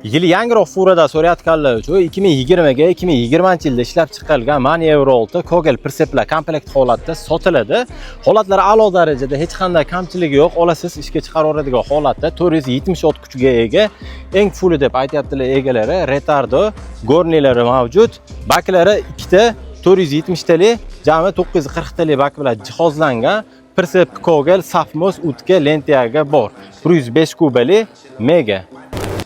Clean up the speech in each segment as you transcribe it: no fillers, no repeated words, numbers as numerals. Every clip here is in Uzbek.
Yil yangiroq furada so'rayotganlar uchun 2020 ga 2020-yilda ishlab chiqarilgan Mani Euro 6 Kogel Perseplar komplekt holatda sotiladi. Holatlari a'lo darajada, hech qanday kamchiligi yo'q. Olasiz ishga chiqaraveradigan holatda 470 ot kuchga ega. Eng fulli deb aytayaptilar egalari. Retardo, gornilari mavjud. Baklari ikkita 470 tali, jami 940 tali bak bilan jihozlangan. Persep Kogel Safmos o'tga lentiyaga bor. 105 kubali Mega.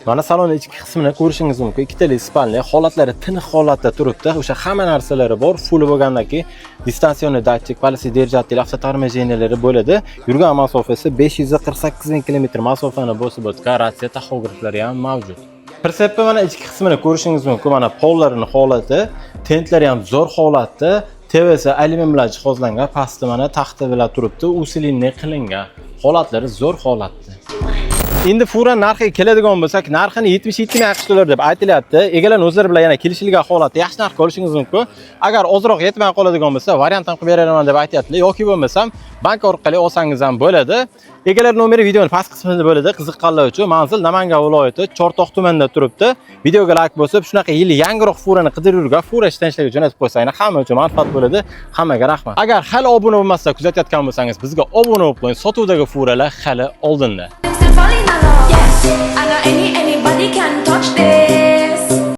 Mana salonning ichki qismini ko'rishingiz mumkin. Ikkitali spalni, holatlari tiniq holatda turibdi. O'sha hamma narsalari bor. Full bo'lgandan keyin distansionni datchik, policy держатель, avtotormojeniyalari bo'ladi. Yurgan masofasi 548 km masofani bosib o'tgan ratsiya taxograflari ham mavjud. Persepni mana ichki qismini ko'rishingiz mumkin. Mana pollarining holati, tentlari ham zo'r holatda. TVS alyumin bilan jihozlangan, pasti mana taxta bilan turibdi. Usilinni qilingan. Holatlari zo'r holatda. Endi fura narxiga keladigan bo'lsak, narxini 77 ming AQSh dollar deb aytilyapti. Egalar o'zlari bilan yana kelishilgan holatda yaxshi narxga olishingiz mumkin. Agar ozroq yetmay qoladigan bo'lsa, variant ham qilib beraman deb aytyaptilar. Yoki bo'lmasam, bank orqali olsangiz ham bo'ladi. Egalar nomeri videoning past qismida bo'ladi. Qiziqqanlar uchun manzil Namangan viloyati Chortoq tumanida turibdi. Videoga like bosib, shunaqa yili yangiroq furani qidirib yurgan fura ishlanishlarga jo'natib qo'ysanglar, hamma uchun manfaat bo'ladi. Hammaga rahmat. Agar hali obuna bo'lmasa, kuzatayotgan bo'lsangiz, bizga obuna bo'lib qo'ying. Sotuvdagi furalar hali oldinda. Falling in love, yes. I know anybody can touch this.